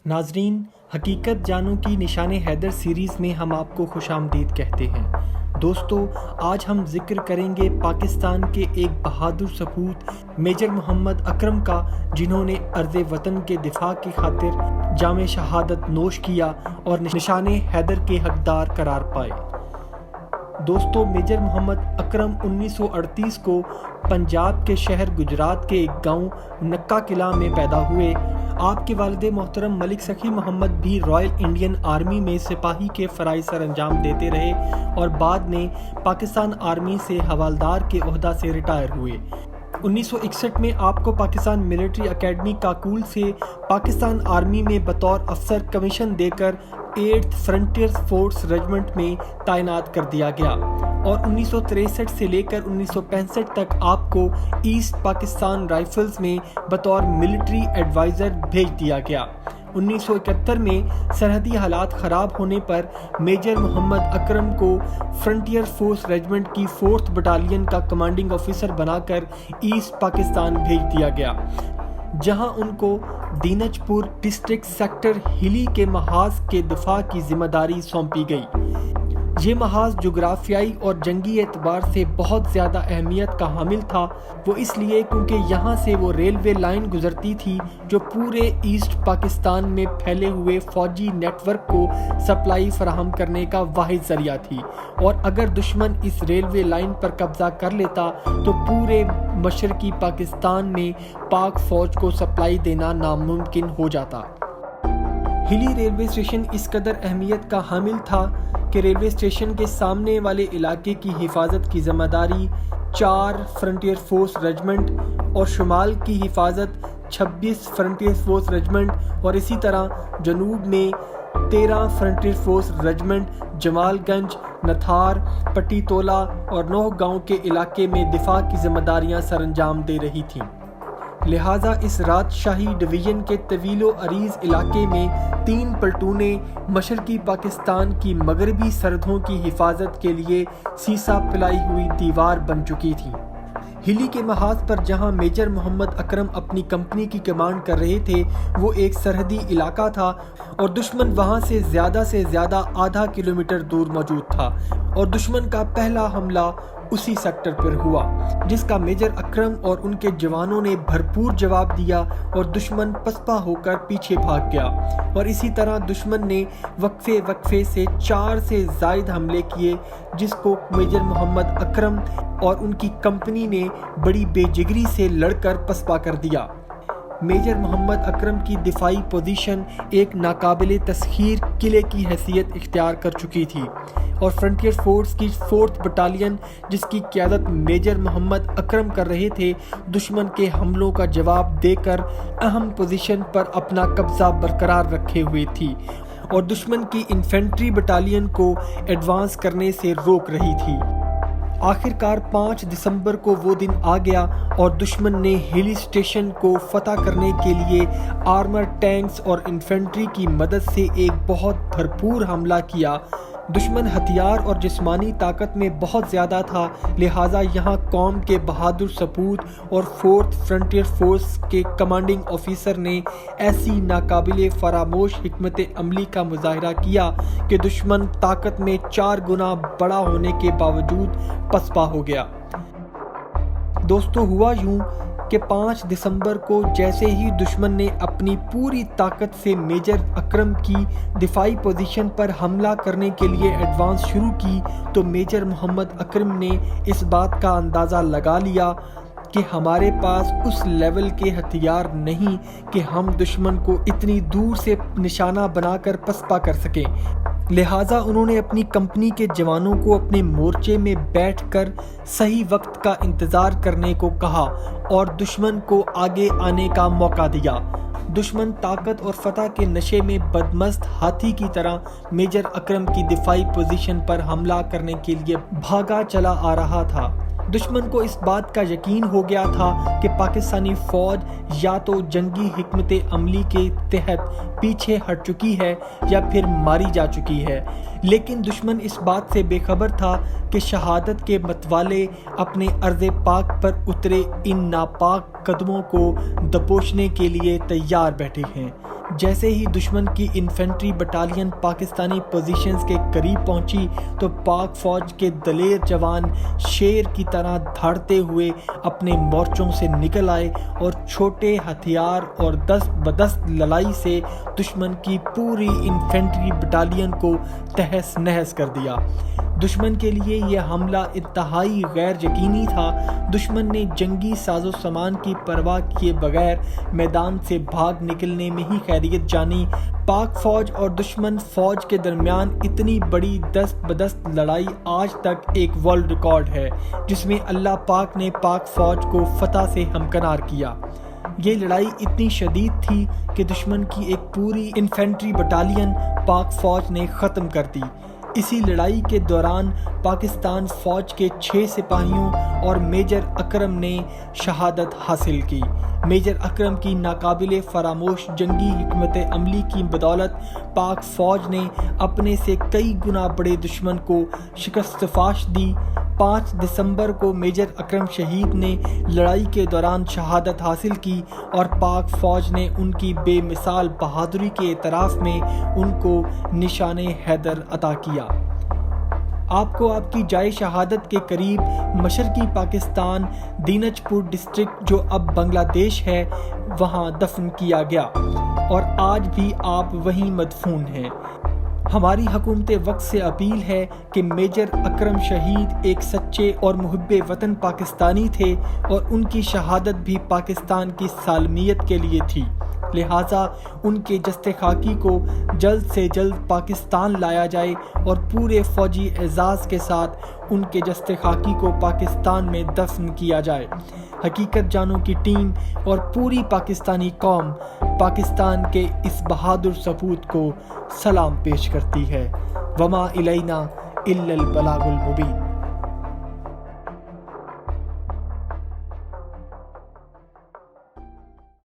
ناظرین، حقیقت جانو کی نشان حیدر سیریز میں ہم آپ کو خوش آمدید کہتے ہیں۔ دوستو، آج ہم ذکر کریں گے پاکستان کے ایک بہادر سپوت میجر محمد اکرم کا، جنہوں نے ارض وطن کے دفاع کی خاطر جام شہادت نوش کیا اور نشان حیدر کے حقدار قرار پائے۔ دوستو، میجر محمد اکرم 1938 کو پنجاب کے شہر گجرات کے ایک گاؤں نکا قلعہ میں پیدا ہوئے۔ آپ کے والد محترم ملک سخی محمد بھی رائل انڈین آرمی میں سپاہی کے فرائض سر انجام دیتے رہے اور بعد میں پاکستان آرمی سے حوالدار کے عہدہ سے ریٹائر ہوئے۔ 1961 میں آپ کو پاکستان ملٹری اکیڈمی کاکول سے پاکستان آرمی میں بطور افسر کمیشن دے کر 8th فرنٹیئر فورس ریجمنٹ میں تعینات کر دیا گیا اور 1963 سے لے کر 1965 تک آپ کو ایسٹ پاکستان رائفلز میں بطور ملٹری ایڈوائزر بھیج دیا گیا۔ 1971 میں سرحدی حالات خراب ہونے پر میجر محمد اکرم کو فرنٹیئر فورس ریجمنٹ کی 4th بٹالین کا کمانڈنگ آفیسر بنا کر ایسٹ پاکستان بھیج دیا گیا، جہاں ان کو دینچ پور ڈسٹرکٹ سیکٹر ہلی کے محاذ کے دفاع کی ذمہ داری سونپی گئی۔ یہ محاذ جغرافیائی اور جنگی اعتبار سے بہت زیادہ اہمیت کا حامل تھا، وہ اس لیے کیونکہ یہاں سے وہ ریلوے لائن گزرتی تھی جو پورے ایسٹ پاکستان میں پھیلے ہوئے فوجی نیٹ ورک کو سپلائی فراہم کرنے کا واحد ذریعہ تھی، اور اگر دشمن اس ریلوے لائن پر قبضہ کر لیتا تو پورے مشرقی پاکستان میں پاک فوج کو سپلائی دینا ناممکن ہو جاتا۔ ہلی ریلوے اسٹیشن اس قدر اہمیت کا حامل تھا کہ ریلوے اسٹیشن کے سامنے والے علاقے کی حفاظت کی ذمہ داری 4 فرنٹیئر فورس ریجمنٹ اور شمال کی حفاظت 26 فرنٹیئر فورس ریجمنٹ اور اسی طرح جنوب میں 13 فرنٹیئر فورس ریجمنٹ جمال گنج، نتھار، پٹی تولا اور 9 گاؤں کے علاقے میں دفاع کی ذمہ داریاں سر انجام دے رہی تھیں۔ لہٰذا اس رات شاہی ڈویژن کے طویل و عریض علاقے میں 3 پلٹونیں مشرقی پاکستان کی مغربی سرحدوں کی حفاظت کے لیے سیسا پلائی ہوئی دیوار بن چکی تھیں۔ ہلی کے محاذ پر جہاں میجر محمد اکرم اپنی کمپنی کی کمانڈ کر رہے تھے، وہ ایک سرحدی علاقہ تھا اور دشمن وہاں سے زیادہ آدھا کلومیٹر دور موجود تھا، اور دشمن کا پہلا حملہ اسی سیکٹر پر ہوا، جس کا میجر اکرم اور ان کے جوانوں نے بھرپور جواب دیا اور دشمن پسپا ہو کر پیچھے بھاگ گیا، اور اسی طرح دشمن نے وقفے سے 4 سے زائد حملے کیے، جس کو میجر محمد اکرم اور ان کی کمپنی نے بڑی بے جگری سے لڑ کر پسپا کر دیا۔ میجر محمد اکرم کی دفاعی پوزیشن ایک ناقابل تسخیر قلعے کی حیثیت اختیار کر چکی تھی، اور فرنٹیئر فورس کی 4th بٹالین، جس کی قیادت میجر محمد اکرم کر رہے تھے، دشمن کے حملوں کا جواب دے کر اہم پوزیشن پر اپنا قبضہ برقرار رکھے ہوئے تھی اور دشمن کی انفینٹری بٹالین کو ایڈوانس کرنے سے روک رہی تھی۔ آخر کار 5 دسمبر کو وہ دن آ گیا اور دشمن نے ہلی اسٹیشن کو فتح کرنے کے لیے آرمر ٹینکس اور انفینٹری کی مدد سے ایک بہت بھرپور حملہ کیا۔ دشمن ہتھیار اور جسمانی طاقت میں بہت زیادہ تھا، لہٰذا یہاں قوم کے بہادر سپوت اور 4th فرنٹیئر فورس کے کمانڈنگ آفیسر نے ایسی ناقابل فراموش حکمت عملی کا مظاہرہ کیا کہ دشمن طاقت میں 4 گنا بڑا ہونے کے باوجود پسپا ہو گیا۔ دوستو، ہوا یوں کہ 5 دسمبر کو جیسے ہی دشمن نے اپنی پوری طاقت سے میجر اکرم کی دفاعی پوزیشن پر حملہ کرنے کے لیے ایڈوانس شروع کی، تو میجر محمد اکرم نے اس بات کا اندازہ لگا لیا کہ ہمارے پاس اس لیول کے ہتھیار نہیں کہ ہم دشمن کو اتنی دور سے نشانہ بنا کر پسپا کر سکیں۔ لہٰذا انہوں نے اپنی کمپنی کے جوانوں کو اپنے مورچے میں بیٹھ کر صحیح وقت کا انتظار کرنے کو کہا اور دشمن کو آگے آنے کا موقع دیا۔ دشمن طاقت اور فتح کے نشے میں بدمست ہاتھی کی طرح میجر اکرم کی دفاعی پوزیشن پر حملہ کرنے کے لیے بھاگا چلا آ رہا تھا۔ دشمن کو اس بات کا یقین ہو گیا تھا کہ پاکستانی فوج یا تو جنگی حکمت عملی کے تحت پیچھے ہٹ چکی ہے یا پھر ماری جا چکی ہے، لیکن دشمن اس بات سے بے خبر تھا کہ شہادت کے متوالے اپنے ارض پاک پر اترے ان ناپاک قدموں کو دبوچنے کے لیے تیار بیٹھے ہیں۔ جیسے ہی دشمن کی انفینٹری بٹالین پاکستانی پوزیشنز کے قریب پہنچی تو پاک فوج کے دلیر جوان شیر کی طرح دھاڑتے ہوئے اپنے مورچوں سے نکل آئے اور چھوٹے ہتھیار اور دست بدست لڑائی سے دشمن کی پوری انفینٹری بٹالین کو تہس نہس کر دیا۔ دشمن کے لیے یہ حملہ انتہائی غیر یقینی تھا۔ دشمن نے جنگی ساز و سامان کی پرواہ کیے بغیر میدان سے بھاگ نکلنے میں ہی خیریت جانی۔ پاک فوج اور دشمن فوج کے درمیان اتنی بڑی دست بدست لڑائی آج تک ایک ورلڈ ریکارڈ ہے، جس میں اللہ پاک نے پاک فوج کو فتح سے ہمکنار کیا۔ یہ لڑائی اتنی شدید تھی کہ دشمن کی ایک پوری انفینٹری بٹالین پاک فوج نے ختم کر دی۔ اسی لڑائی کے دوران پاکستان فوج کے 6 سپاہیوں اور میجر اکرم نے شہادت حاصل کی۔ میجر اکرم کی ناقابل فراموش جنگی حکمت عملی کی بدولت پاک فوج نے اپنے سے کئی گنا بڑے دشمن کو شکست فاش دی۔ 5 دسمبر کو میجر اکرم شہید نے لڑائی کے دوران شہادت حاصل کی اور پاک فوج نے ان کی بے مثال بہادری کے اعتراف میں ان کو نشان حیدر عطا کیا۔ آپ کو آپ کی جائے شہادت کے قریب مشرقی پاکستان دینج پور ڈسٹرکٹ جو اب بنگلہ دیش ہے وہاں دفن کیا گیا اور آج بھی آپ وہیں مدفون ہیں۔ ہماری حکومت وقت سے اپیل ہے کہ میجر اکرم شہید ایک سچے اور محب وطن پاکستانی تھے اور ان کی شہادت بھی پاکستان کی سالمیت کے لیے تھی، لہٰذا ان کے جسد خاکی کو جلد سے جلد پاکستان لایا جائے اور پورے فوجی اعزاز کے ساتھ ان کے جسد خاکی کو پاکستان میں دفن کیا جائے۔ حقیقت جانوں کی ٹیم اور پوری پاکستانی قوم پاکستان کے اس بہادر سپوت کو سلام پیش کرتی ہے۔ وما الینا الا البلاغ المبین۔